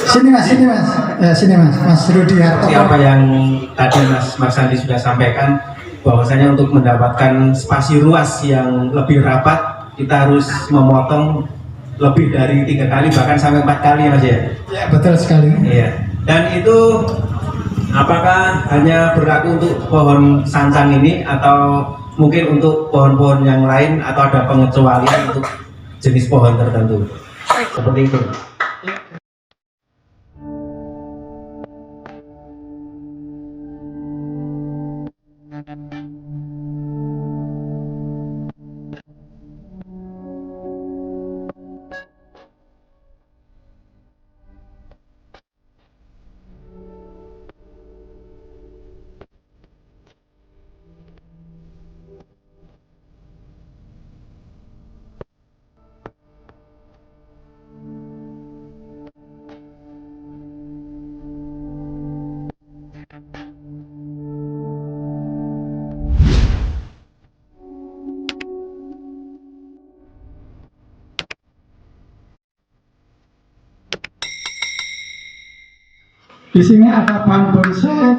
Sini mas, ya sini mas Rudi Harto. Apa yang tadi Mas Sandi sudah sampaikan, bahwasanya untuk mendapatkan spasi ruas yang lebih rapat kita harus memotong lebih dari 3 kali bahkan sampai 4 kali Mas ya. Ya betul sekali. Iya. Dan itu apakah hanya berlaku untuk pohon sancang ini atau mungkin untuk pohon-pohon yang lain atau ada pengecualian untuk jenis pohon tertentu? Seperti itu. Di sini ada bahan bonsai,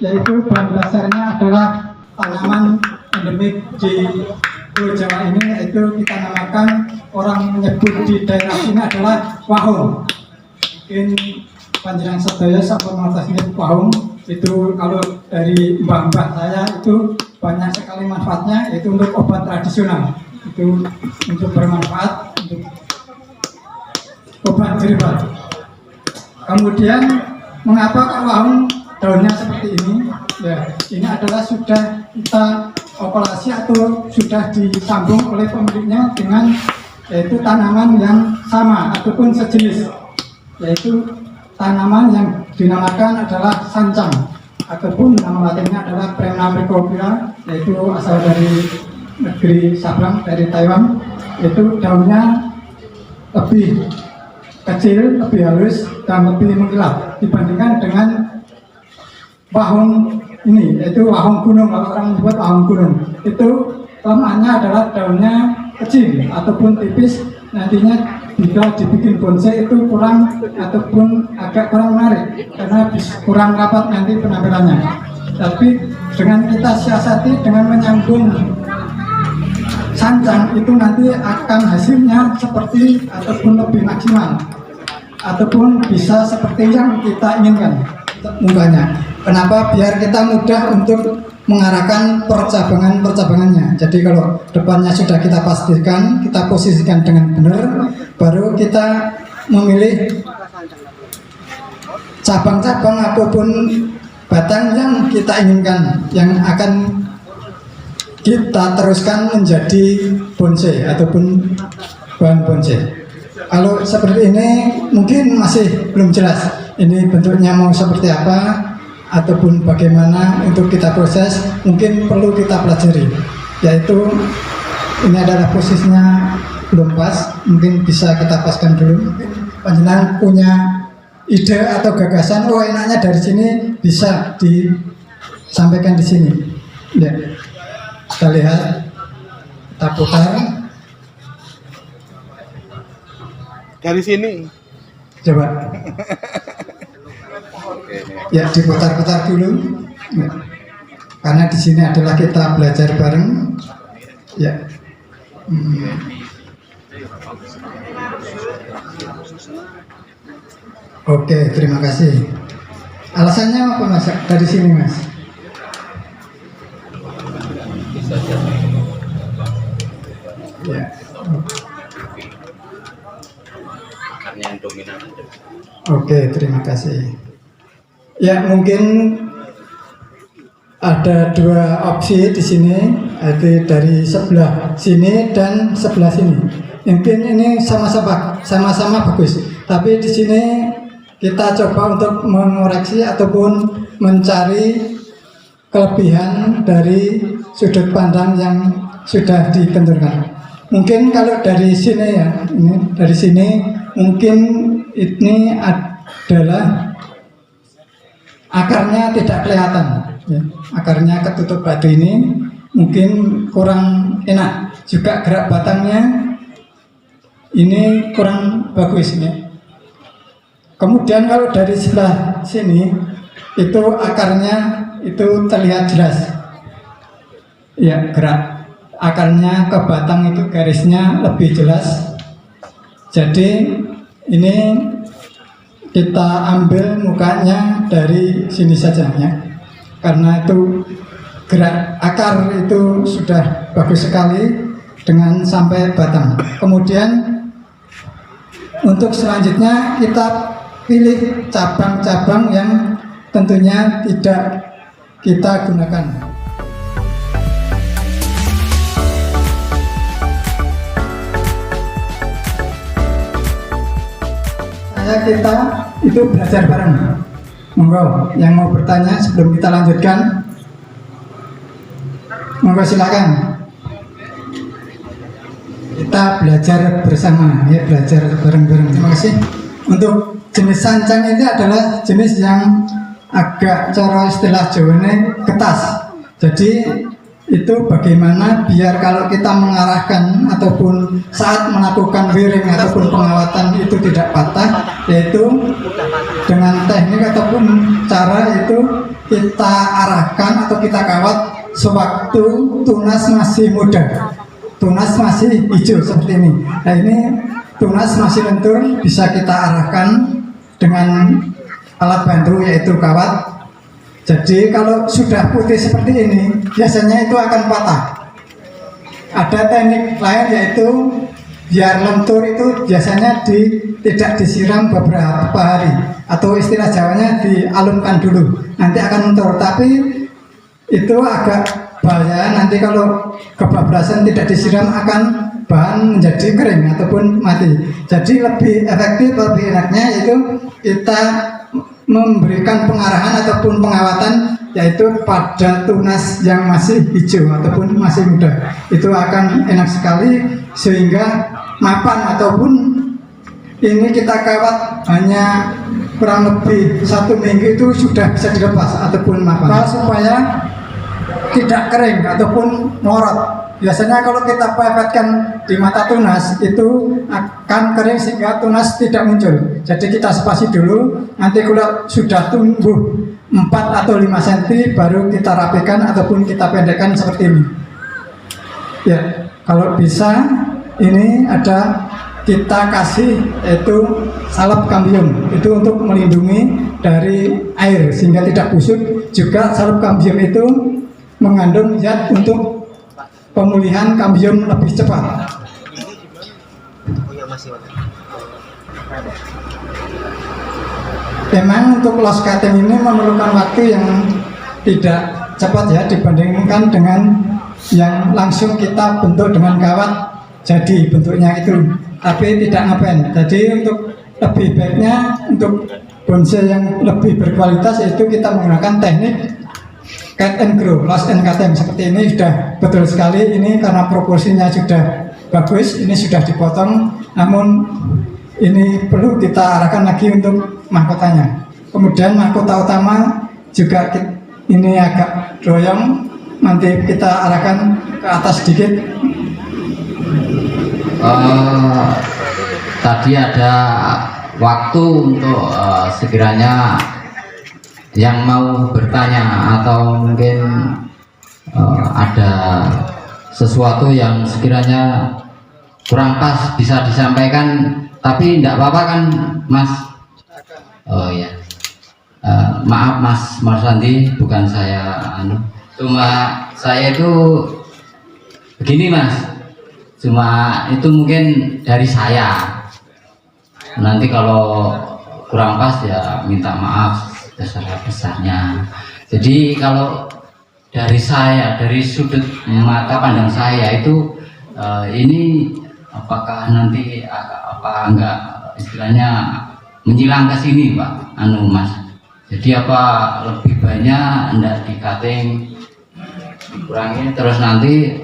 yaitu bahan dasarnya adalah tanaman endemik di Pulau Jawa ini, yaitu kita namakan, orang menyebut di daerah sini adalah wahung. Mungkin panjenengan sedaya sampun mengerti wahung itu, kalau dari mbah-mbah saya itu banyak sekali manfaatnya, yaitu untuk obat tradisional, itu untuk bermanfaat untuk obat jerawat. Kemudian mengapa kok wahung daunnya seperti ini? Ya, ini adalah sudah kita operasi atau sudah disambung oleh pemiliknya dengan yaitu tanaman yang sama ataupun sejenis, yaitu tanaman yang dinamakan adalah sancang ataupun nama latinnya adalah Premna, yaitu asal dari negeri Sabang, dari Taiwan. Itu daunnya lebih kecil, lebih halus, dan lebih mengkilap dibandingkan dengan wahung ini, yaitu wahung gunung. Kalau orang menyebut wahung gunung, itu kelemahannya adalah daunnya kecil ataupun tipis, nantinya bila dibikin bonsai itu kurang ataupun agak kurang menarik karena kurang rapat nanti penampilannya. Tapi dengan kita siasati dengan menyambung sancang, itu nanti akan hasilnya seperti ataupun lebih maksimal ataupun bisa seperti yang kita inginkan mukanya. Kenapa? Biar kita mudah untuk mengarahkan percabangannya. Jadi kalau depannya sudah kita pastikan, kita posisikan dengan benar, baru kita memilih cabang-cabang ataupun batang yang kita inginkan, yang akan kita teruskan menjadi bonsai ataupun bahan bonsai. Kalau seperti ini mungkin masih belum jelas ini bentuknya mau seperti apa ataupun bagaimana untuk kita proses, mungkin perlu kita pelajari, yaitu ini adalah posisinya belum pas, mungkin bisa kita paskan dulu. Panjenengan punya ide atau gagasan, oh enaknya dari sini, bisa disampaikan di sini ya. Kita lihat, kita putar dari sini. Coba. Ya, diputar-putar dulu. Ya. Karena di sini adalah kita belajar bareng. Ya. Oke, terima kasih. Alasannya apa Mas? Dari sini Mas? Ya. Yang dominan aja. Oke, terima kasih. Ya, mungkin ada dua opsi di sini, yaitu dari sebelah sini dan sebelah sini. Mungkin ini sama-sama bagus, tapi di sini kita coba untuk mengoreksi ataupun mencari kelebihan dari sudut pandang yang sudah ditentukan. Mungkin kalau dari sini ya, ini dari sini mungkin ini adalah akarnya tidak kelihatan, ya. Akarnya ketutup batu ini mungkin kurang enak. Juga gerak batangnya ini kurang bagus ya. Kemudian kalau dari sebelah sini itu akarnya itu terlihat jelas. Ya, gerak akarnya ke batang itu garisnya lebih jelas. Jadi ini kita ambil mukanya dari sini saja ya. Karena itu gerak akar itu sudah bagus sekali dengan sampai batang. Kemudian untuk selanjutnya kita pilih cabang-cabang yang tentunya tidak kita gunakan. Kita itu belajar bareng. Monggo, yang mau bertanya sebelum kita lanjutkan, monggo silakan. Kita belajar bersama, ya, belajar bareng-bareng. Terima kasih. Untuk jenis sancang ini adalah jenis yang agak cara istilah Jawane ketas. Jadi itu bagaimana biar kalau kita mengarahkan ataupun saat melakukan wiring ataupun pengawatan itu tidak patah, yaitu dengan teknik ataupun cara itu kita arahkan atau kita kawat sewaktu tunas masih muda, tunas masih hijau seperti ini. Nah, ini tunas masih lentur, bisa kita arahkan dengan alat bantu yaitu kawat. Jadi kalau sudah putih seperti ini, biasanya itu akan patah. Ada teknik lain yaitu biar lentur itu biasanya tidak disiram beberapa hari, atau istilah Jawanya dialumkan dulu, nanti akan lentur. Tapi itu agak bahaya, nanti kalau kebablasan tidak disiram akan bahan menjadi kering ataupun mati. Jadi lebih efektif, lebih enaknya yaitu kita memberikan pengarahan ataupun pengawatan yaitu pada tunas yang masih hijau ataupun masih muda. Itu akan enak sekali, sehingga mapan ataupun ini kita kawat hanya kurang lebih 1 minggu itu sudah bisa dilepas ataupun mapan, supaya tidak kering ataupun melorot. Biasanya kalau kita pepetkan di mata tunas itu akan kering sehingga tunas tidak muncul. Jadi kita spasi dulu, nanti kalau sudah tumbuh 4 atau 5 cm baru kita rapikan ataupun kita pendekkan seperti ini. Ya, kalau bisa ini ada kita kasih yaitu salep kambium, itu untuk melindungi dari air sehingga tidak busuk. Juga salep kambium itu mengandung zat untuk pemulihan kambium lebih cepat. Memang untuk loss cutting ini memerlukan waktu yang tidak cepat ya, dibandingkan dengan yang langsung kita bentuk dengan kawat jadi bentuknya itu, tapi tidak ngepen. Jadi untuk lebih baiknya untuk bonsai yang lebih berkualitas yaitu kita menggunakan teknik cut and grow, loss and cutting seperti ini. Sudah betul sekali ini karena proporsinya sudah bagus, ini sudah dipotong, namun ini perlu kita arahkan lagi untuk mahkotanya. Kemudian mahkota utama juga ini agak doyong, nanti kita arahkan ke atas sedikit. Tadi ada waktu untuk sekiranya yang mau bertanya atau mungkin ada sesuatu yang sekiranya kurang pas bisa disampaikan, tapi tidak apa-apa kan Mas? Oh ya, maaf Mas Marsandi, bukan saya cuma saya itu begini Mas, cuma itu mungkin dari saya, nanti kalau kurang pas ya minta maaf besar-besarnya. Jadi kalau dari saya, dari sudut mata pandang saya itu ini apakah nanti apa enggak istilahnya menyilang ke sini Pak Mas. Jadi apa lebih banyak enggak di cutting, dikurangi, terus nanti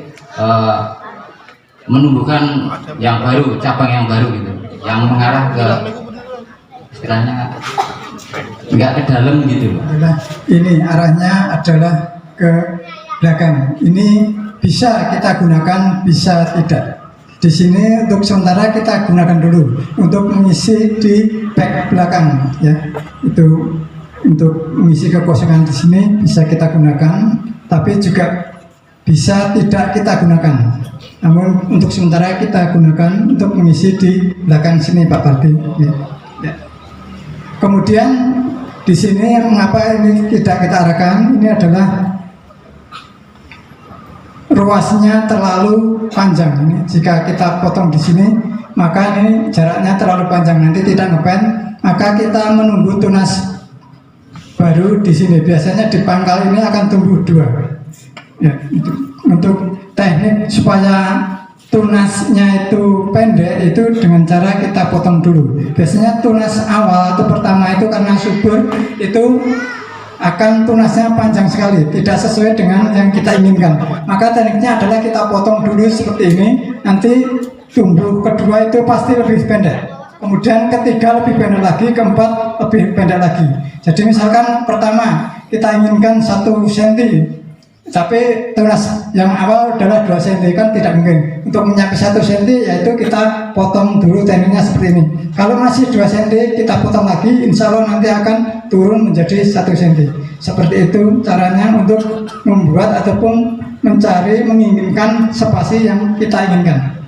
menumbuhkan yang baru, cabang yang baru gitu, yang mengarah ke istilahnya enggak ke dalam gitu. Ini arahnya adalah ke belakang. Ini bisa kita gunakan, bisa tidak. di sini untuk sementara kita gunakan dulu untuk mengisi di back belakang ya. Itu untuk mengisi kekosongan di sini bisa kita gunakan, tapi juga bisa tidak kita gunakan. Namun untuk sementara kita gunakan untuk mengisi di belakang sini Pak Pardi. Ya. Ya. Kemudian di sini mengapa ini tidak kita arahkan? Ini adalah ruasnya terlalu panjang. Ini jika kita potong di sini, maka ini jaraknya terlalu panjang, nanti tidak ngepen. Maka kita menunggu tunas baru di sini. Biasanya di pangkal ini akan tumbuh 2. Ya, untuk teknik supaya tunasnya itu pendek itu dengan cara kita potong dulu. Biasanya tunas awal atau pertama itu karena subur itu akan tunasnya panjang sekali, tidak sesuai dengan yang kita inginkan. Maka tekniknya adalah kita potong dulu seperti ini, nanti tumbuh kedua itu pasti lebih pendek, kemudian ketiga lebih pendek lagi, keempat lebih pendek lagi. Jadi misalkan pertama kita inginkan 1 cm, tapi tunas yang awal adalah 2 cm, kan tidak mungkin. Untuk mencapai 1 cm yaitu kita potong dulu tekniknya seperti ini. Kalau masih 2 cm kita potong lagi, insya Allah nanti akan turun menjadi 1 cm. Seperti itu caranya untuk membuat ataupun mencari, menginginkan spasi yang kita inginkan.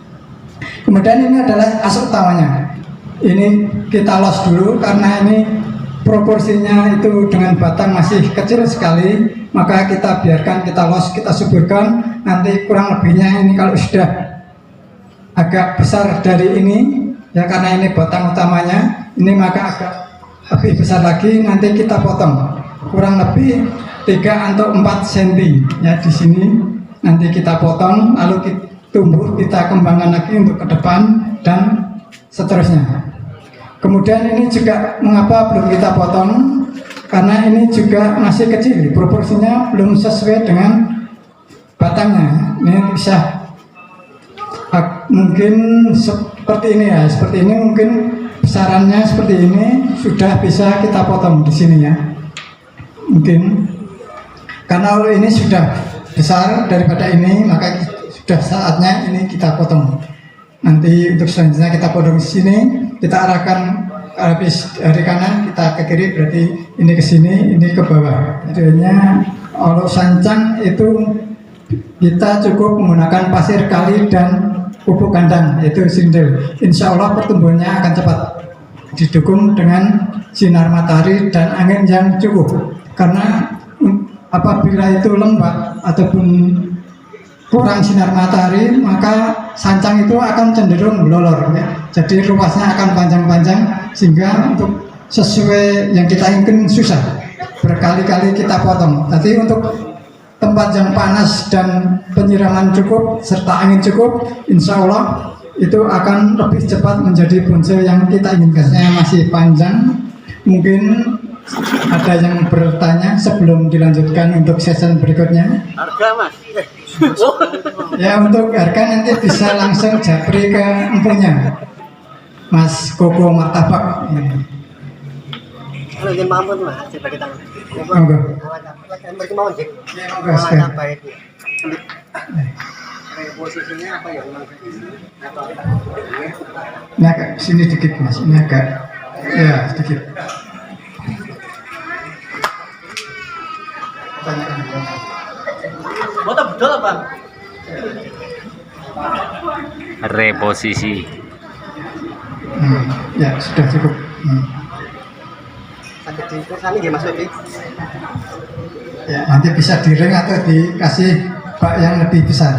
Kemudian ini adalah asal utamanya. Ini kita los dulu karena ini proporsinya itu dengan batang masih kecil sekali, maka kita biarkan, kita los, kita suburkan. Nanti kurang lebihnya ini kalau sudah agak besar dari ini ya, karena ini batang utamanya, ini maka agak lebih besar lagi, nanti kita potong kurang lebih 3 atau 4 cm ya. Di sini nanti kita potong, lalu kita tumbuh, kita kembangkan lagi untuk ke depan dan seterusnya. Kemudian ini juga mengapa belum kita potong, karena ini juga masih kecil, proporsinya belum sesuai dengan batangnya. Ini bisa mungkin seperti ini ya, seperti ini mungkin besarannya seperti ini sudah bisa kita potong di sini ya. Mungkin karena ini sudah besar daripada ini, maka sudah saatnya ini kita potong. Nanti untuk selanjutnya kita potong di sini, kita arahkan habis dari kanan kita ke kiri, berarti ini ke sini, ini ke bawah. Jadinya kalau sancang itu kita cukup menggunakan pasir kali dan pupuk kandang, yaitu sindel. Insya Allah pertumbuhannya akan cepat, didukung dengan sinar matahari dan angin yang cukup. Karena apabila itu lembab ataupun kurang sinar matahari, maka sancang itu akan cenderung melolor ya. Jadi luasnya akan panjang-panjang, sehingga untuk sesuai yang kita inginkan susah, berkali-kali kita potong. Tapi untuk tempat yang panas dan penyiraman cukup serta angin cukup, insya Allah itu akan lebih cepat menjadi bonsai yang kita inginkan. Masih panjang, mungkin ada yang bertanya sebelum dilanjutkan untuk season berikutnya. Harga mas? Ya, untuk harga nanti bisa langsung japri ke empunya Mas Koko Martabak. Kalau dia mampu mas, coba kita. Monggo. Mereka mau cek. Monggo sekalian. Posisinya apa ya? Ini agak sini dikit mas, ini agak ya sedikit. Betul betul apa? Reposisi. Ya sudah cukup. Sakit di sana dia masuk di. Ya, nanti bisa direng atau dikasih bak yang lebih besar.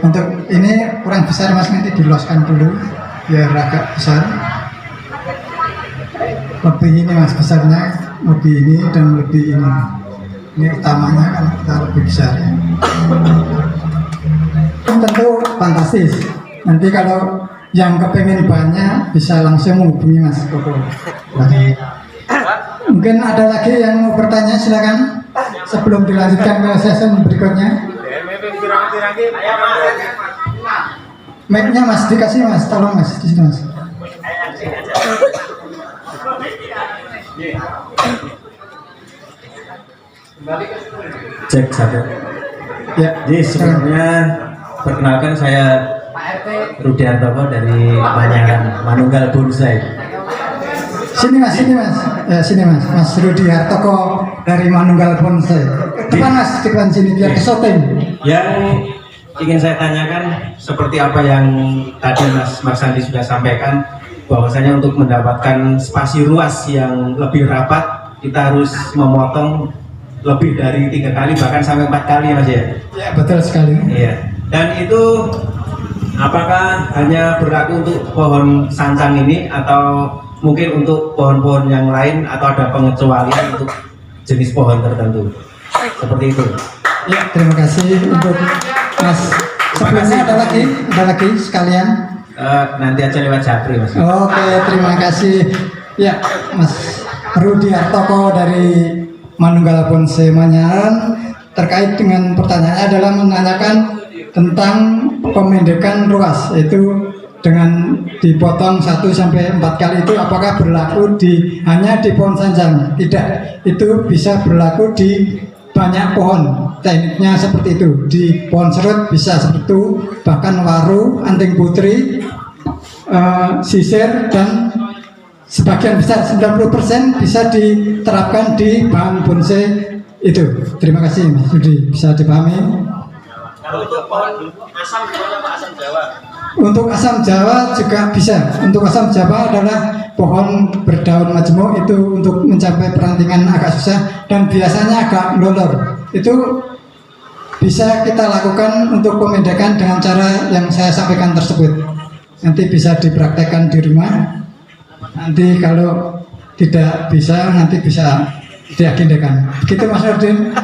Untuk ini kurang besar mas, nanti diloskan dulu biar agak besar. Lebih ini mas besarnya, lebih ini dan lebih ini. Ini utamanya kan kita lebih besar ya. Tentu fantastis. Nanti kalau yang kepengen banyak bisa langsung menghubungi Mas Koko. Mungkin ada lagi yang mau bertanya, silakan sebelum dilanjutkan ke season berikutnya. Mic-nya Mas dikasih Mas, tolong Mas di sini Mas. Cek satu. Ya, Jadi sebenarnya perkenalkan saya Rudi Hartoko dari Manyaran Manunggal Bonsai. Sini mas, Mas Rudi Hartoko dari Manunggal Bonsai. Depan mas, depan sini biar kesoting. Yang ingin saya tanyakan seperti apa yang tadi Mas Marsandi sudah sampaikan, bahwasanya untuk mendapatkan spasi luas yang lebih rapat kita harus memotong lebih dari 3 kali bahkan sampai 4 kali ya Mas ya. Ya betul sekali. Iya. Dan itu apakah hanya berlaku untuk pohon sancang ini atau mungkin untuk pohon-pohon yang lain atau ada pengecualian untuk jenis pohon tertentu? Seperti itu. Ya terima kasih untuk Mas. Sebelumnya ada lagi sekalian. Nanti aja lewat Japri Mas. Oke, terima kasih. Ya, Mas Rudi Hartoko dari Manunggal Bonsai Manyaran, terkait dengan pertanyaannya adalah menanyakan tentang pemendekan ruas, itu dengan dipotong 1 sampai 4 kali itu apakah berlaku hanya di pohon sanjang? Tidak, itu bisa berlaku di banyak pohon. Tekniknya seperti itu. Di pohon serut bisa seperti itu, bahkan waru, anting putri, sisir, dan sebagian besar 90% bisa diterapkan di bahan bonsai itu. Terima kasih Mas Rudi, bisa dipahami. Untuk pohon asam gimana Pak, asam Jawa? Untuk asam Jawa juga bisa. Untuk asam Jawa adalah pohon berdaun majemuk, itu untuk mencapai perantingan agak susah dan biasanya agak melolor. Itu bisa kita lakukan untuk pemendekan dengan cara yang saya sampaikan tersebut. Nanti bisa dipraktekkan di rumah. Nanti kalau tidak bisa, nanti bisa diagendakan. Begitu Mas Nurdin.